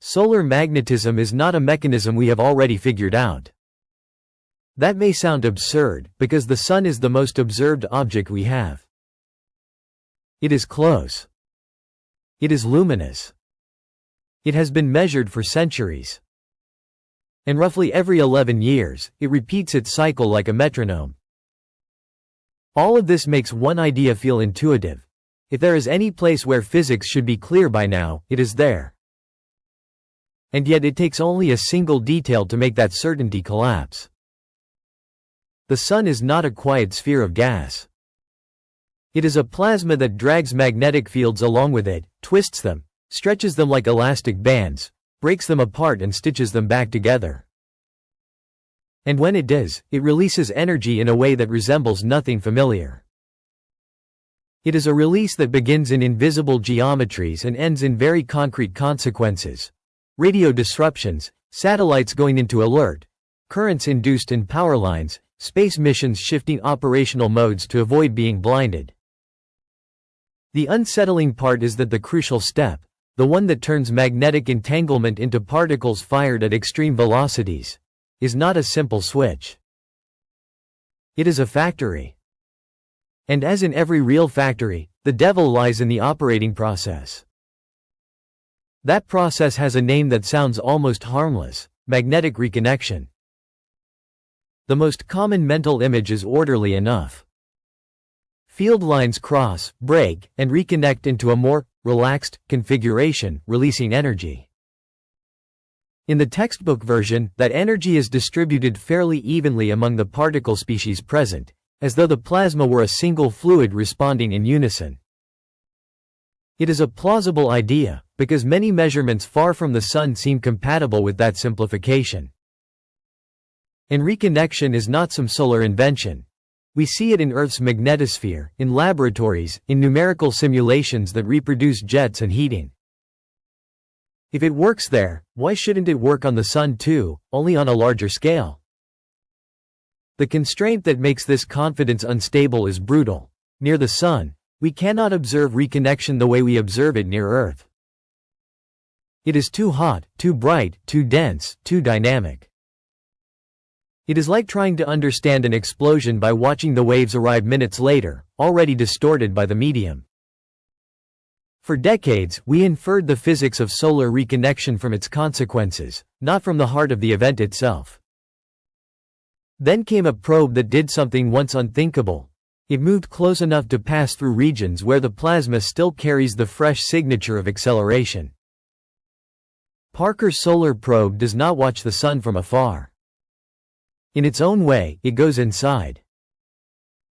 solar magnetism is not a mechanism we have already figured out. That may sound absurd, because the Sun is the most observed object we have. It is close. It is luminous. It has been measured for centuries. And roughly every 11 years, it repeats its cycle like a metronome. All of this makes one idea feel intuitive. If there is any place where physics should be clear by now, it is there. And yet it takes only a single detail to make that certainty collapse. The Sun is not a quiet sphere of gas. It is a plasma that drags magnetic fields along with it, twists them, stretches them like elastic bands, breaks them apart and stitches them back together. And when it does, it releases energy in a way that resembles nothing familiar. It is a release that begins in invisible geometries and ends in very concrete consequences. Radio disruptions, satellites going into alert, currents induced in power lines, space missions shifting operational modes to avoid being blinded. The unsettling part is that the crucial step, the one that turns magnetic entanglement into particles fired at extreme velocities, is not a simple switch. It is a factory. And as in every real factory, the devil lies in the operating process. That process has a name that sounds almost harmless: magnetic reconnection. The most common mental image is orderly enough. Field lines cross, break, and reconnect into a more relaxed configuration, releasing energy. In the textbook version, that energy is distributed fairly evenly among the particle species present, as though the plasma were a single fluid responding in unison. It is a plausible idea, because many measurements far from the Sun seem compatible with that simplification. And reconnection is not some solar invention. We see it in Earth's magnetosphere, in laboratories, in numerical simulations that reproduce jets and heating. If it works there, why shouldn't it work on the Sun too, only on a larger scale? The constraint that makes this confidence unstable is brutal. Near the Sun, we cannot observe reconnection the way we observe it near Earth. It is too hot, too bright, too dense, too dynamic. It is like trying to understand an explosion by watching the waves arrive minutes later, already distorted by the medium. For decades, we inferred the physics of solar reconnection from its consequences, not from the heart of the event itself. Then came a probe that did something once unthinkable. It moved close enough to pass through regions where the plasma still carries the fresh signature of acceleration. Parker's solar probe does not watch the Sun from afar. In its own way, it goes inside.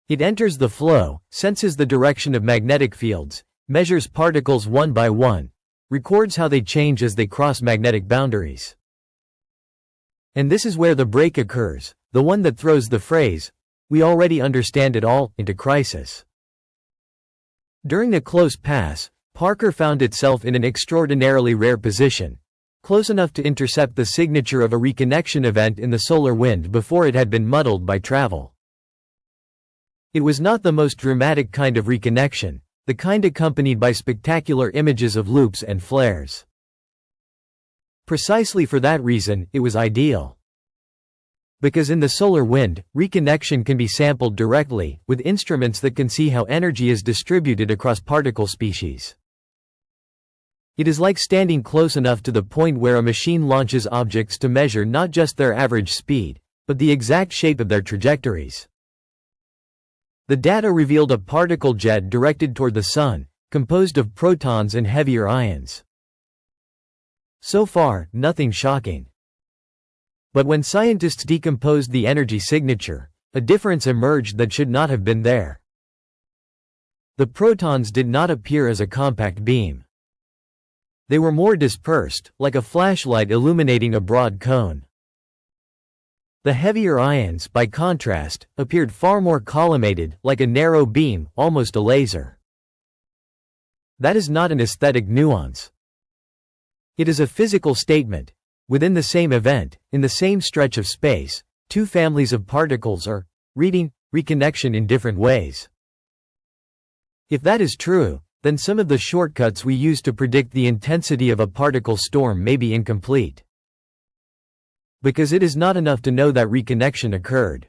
It enters the flow, senses the direction of magnetic fields, measures particles one by one, records how they change as they cross magnetic boundaries. And this is where the break occurs, the one that throws the phrase, "We already understand it all," into crisis. During the close pass, Parker found itself in an extraordinarily rare position, close enough to intercept the signature of a reconnection event in the solar wind before it had been muddled by travel. It was not the most dramatic kind of reconnection, the kind accompanied by spectacular images of loops and flares. Precisely for that reason, it was ideal. Because in the solar wind, reconnection can be sampled directly, with instruments that can see how energy is distributed across particle species. It is like standing close enough to the point where a machine launches objects to measure not just their average speed, but the exact shape of their trajectories. The data revealed a particle jet directed toward the Sun, composed of protons and heavier ions. So far, nothing shocking. But when scientists decomposed the energy signature, a difference emerged that should not have been there. The protons did not appear as a compact beam. They were more dispersed, like a flashlight illuminating a broad cone. The heavier ions, by contrast, appeared far more collimated, like a narrow beam, almost a laser. That is not an aesthetic nuance. It is a physical statement. Within the same event, in the same stretch of space, two families of particles are reconnection in different ways. If that is true, then some of the shortcuts we use to predict the intensity of a particle storm may be incomplete. Because it is not enough to know that reconnection occurred.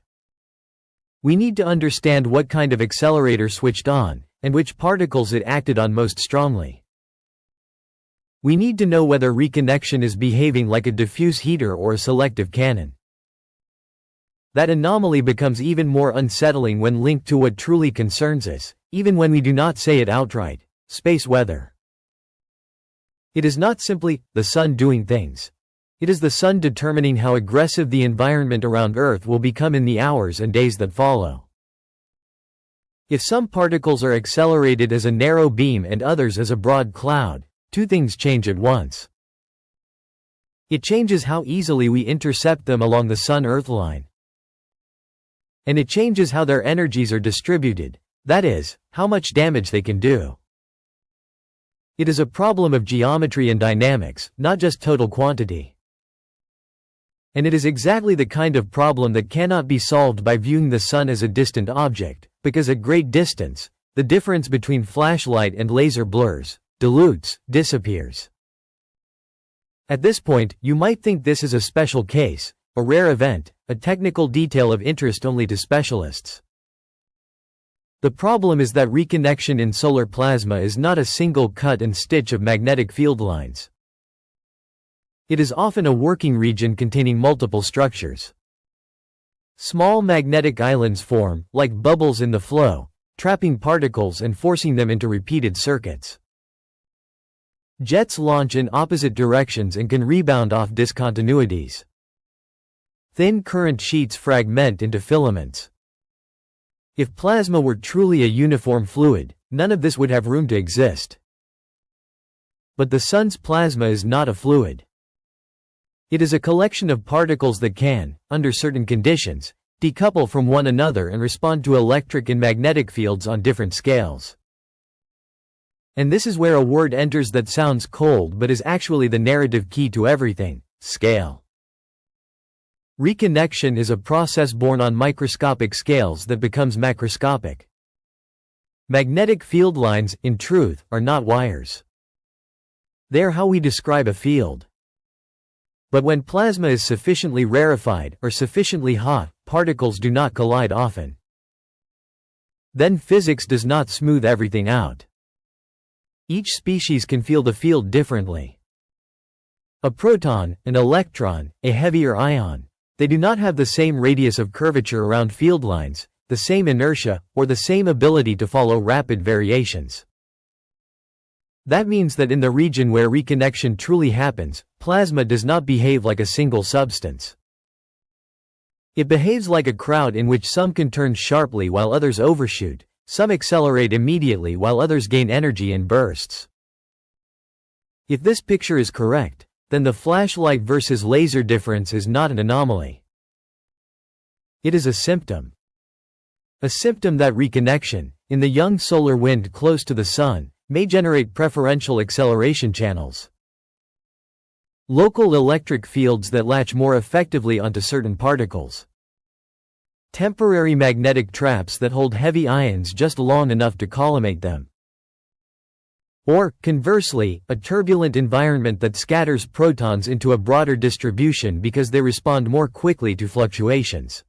We need to understand what kind of accelerator switched on, and which particles it acted on most strongly. We need to know whether reconnection is behaving like a diffuse heater or a selective cannon. That anomaly becomes even more unsettling when linked to what truly concerns us, even when we do not say it outright: space weather. It is not simply the sun doing things. It is the sun determining how aggressive the environment around Earth will become in the hours and days that follow. If some particles are accelerated as a narrow beam and others as a broad cloud, two things change at once. It changes how easily we intercept them along the Sun-Earth line. And it changes how their energies are distributed, that is, how much damage they can do. It is a problem of geometry and dynamics, not just total quantity. And it is exactly the kind of problem that cannot be solved by viewing the sun as a distant object, because at great distance, the difference between flashlight and laser blurs, dilutes, disappears. At this point, you might think this is a special case, a rare event, a technical detail of interest only to specialists. The problem is that reconnection in solar plasma is not a single cut and stitch of magnetic field lines. It is often a working region containing multiple structures. Small magnetic islands form, like bubbles in the flow, trapping particles and forcing them into repeated circuits. Jets launch in opposite directions and can rebound off discontinuities. Thin current sheets fragment into filaments. If plasma were truly a uniform fluid, none of this would have room to exist. But the sun's plasma is not a fluid. It is a collection of particles that can, under certain conditions, decouple from one another and respond to electric and magnetic fields on different scales. And this is where a word enters that sounds cold but is actually the narrative key to everything: scale. Reconnection is a process born on microscopic scales that becomes macroscopic. Magnetic field lines, in truth, are not wires. They are how we describe a field. But when plasma is sufficiently rarefied or sufficiently hot, particles do not collide often. Then physics does not smooth everything out. Each species can feel the field differently. A proton, an electron, a heavier ion, they do not have the same radius of curvature around field lines, the same inertia, or the same ability to follow rapid variations. That means that in the region where reconnection truly happens, plasma does not behave like a single substance. It behaves like a crowd in which some can turn sharply while others overshoot, some accelerate immediately while others gain energy in bursts. If this picture is correct, then the flashlight versus laser difference is not an anomaly. It is a symptom. A symptom that reconnection, in the young solar wind close to the sun, may generate preferential acceleration channels. Local electric fields that latch more effectively onto certain particles. Temporary magnetic traps that hold heavy ions just long enough to collimate them. Or, conversely, a turbulent environment that scatters protons into a broader distribution because they respond more quickly to fluctuations.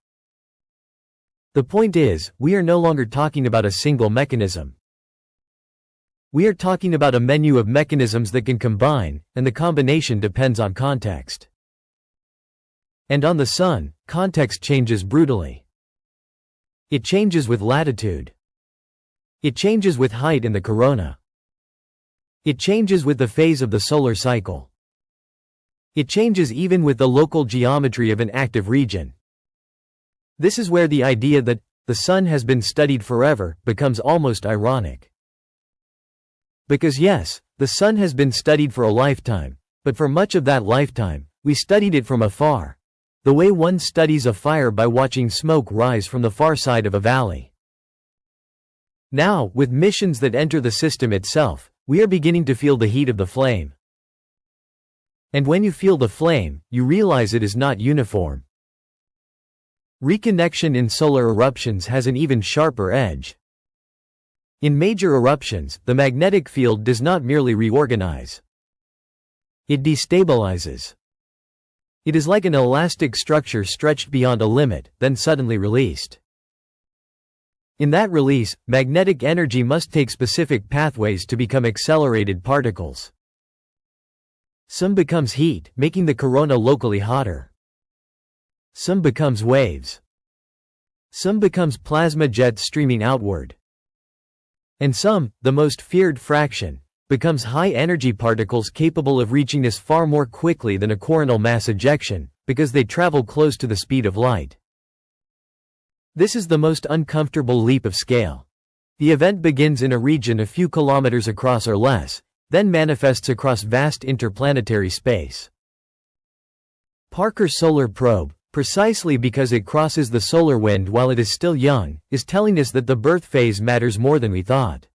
The point is, we are no longer talking about a single mechanism. We are talking about a menu of mechanisms that can combine, and the combination depends on context. And on the sun, context changes brutally. It changes with latitude. It changes with height in the corona. It changes with the phase of the solar cycle. It changes even with the local geometry of an active region. This is where the idea that the sun has been studied forever becomes almost ironic. Because yes, the sun has been studied for a lifetime, but for much of that lifetime, we studied it from afar. The way one studies a fire by watching smoke rise from the far side of a valley. Now, with missions that enter the system itself, we are beginning to feel the heat of the flame. And when you feel the flame, you realize it is not uniform. Reconnection in solar eruptions has an even sharper edge. In major eruptions, the magnetic field does not merely reorganize. It destabilizes. It is like an elastic structure stretched beyond a limit, then suddenly released. In that release, magnetic energy must take specific pathways to become accelerated particles. Some becomes heat, making the corona locally hotter. Some becomes waves. Some becomes plasma jets streaming outward. And some, the most feared fraction, becomes high-energy particles capable of reaching us far more quickly than a coronal mass ejection, because they travel close to the speed of light. This is the most uncomfortable leap of scale. The event begins in a region a few kilometers across or less, then manifests across vast interplanetary space. Parker's solar probe, precisely because it crosses the solar wind while it is still young, is telling us that the birth phase matters more than we thought.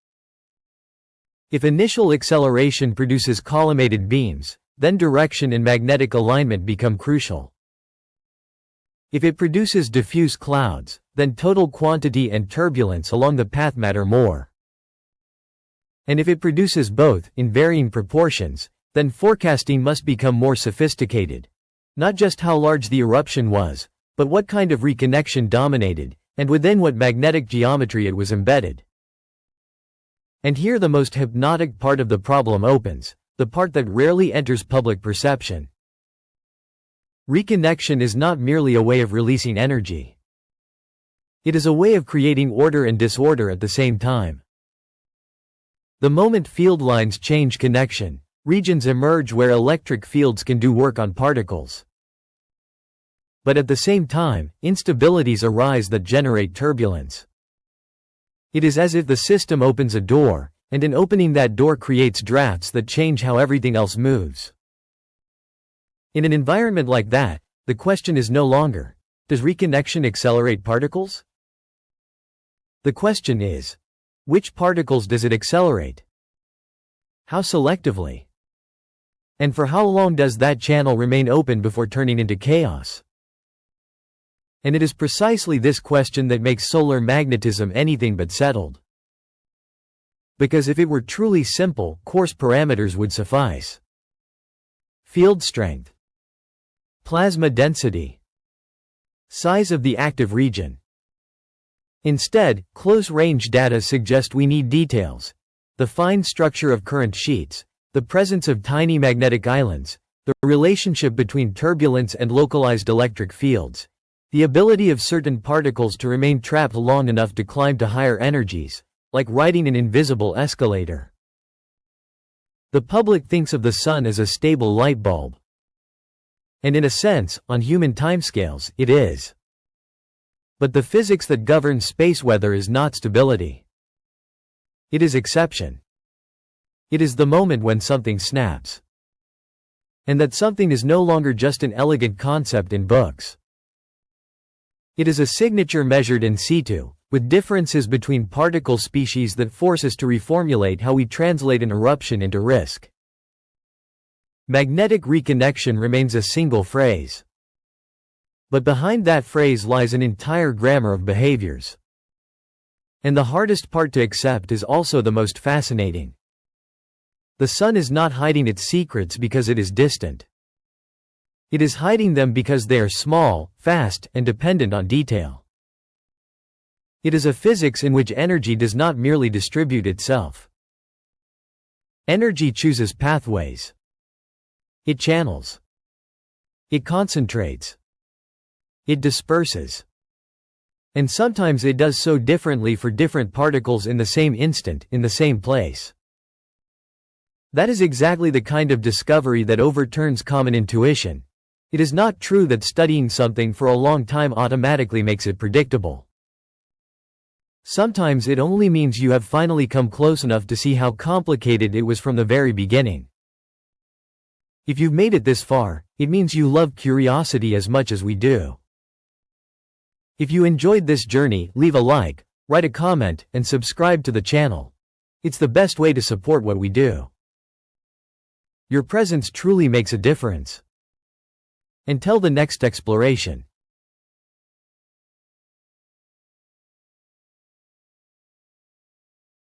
If initial acceleration produces collimated beams, then direction and magnetic alignment become crucial. If it produces diffuse clouds, then total quantity and turbulence along the path matter more. And if it produces both, in varying proportions, then forecasting must become more sophisticated. Not just how large the eruption was, but what kind of reconnection dominated, and within what magnetic geometry it was embedded. And here the most hypnotic part of the problem opens, the part that rarely enters public perception. Reconnection is not merely a way of releasing energy. It is a way of creating order and disorder at the same time. The moment field lines change connection, regions emerge where electric fields can do work on particles. But at the same time, instabilities arise that generate turbulence. It is as if the system opens a door, and in opening that door creates drafts that change how everything else moves. In an environment like that, the question is no longer, does reconnection accelerate particles? The question is, which particles does it accelerate? How selectively? And for how long does that channel remain open before turning into chaos? And it is precisely this question that makes solar magnetism anything but settled. Because if it were truly simple, coarse parameters would suffice. Field strength, plasma density, size of the active region. Instead, close-range data suggest we need details: the fine structure of current sheets, the presence of tiny magnetic islands, the relationship between turbulence and localized electric fields, the ability of certain particles to remain trapped long enough to climb to higher energies, like riding an invisible escalator. The public thinks of the sun as a stable light bulb. And in a sense, on human timescales, it is. But the physics that governs space weather is not stability. It is exception. It is the moment when something snaps. And that something is no longer just an elegant concept in books. It is a signature measured in situ, with differences between particle species that force us to reformulate how we translate an eruption into risk. Magnetic reconnection remains a single phrase. But behind that phrase lies an entire grammar of behaviors. And the hardest part to accept is also the most fascinating. The sun is not hiding its secrets because it is distant. It is hiding them because they are small, fast, and dependent on detail. It is a physics in which energy does not merely distribute itself. Energy chooses pathways. It channels. It concentrates. It disperses. And sometimes it does so differently for different particles in the same instant, in the same place. That is exactly the kind of discovery that overturns common intuition. It is not true that studying something for a long time automatically makes it predictable. Sometimes it only means you have finally come close enough to see how complicated it was from the very beginning. If you've made it this far, it means you love curiosity as much as we do. If you enjoyed this journey, leave a like, write a comment, and subscribe to the channel. It's the best way to support what we do. Your presence truly makes a difference. Until the next exploration.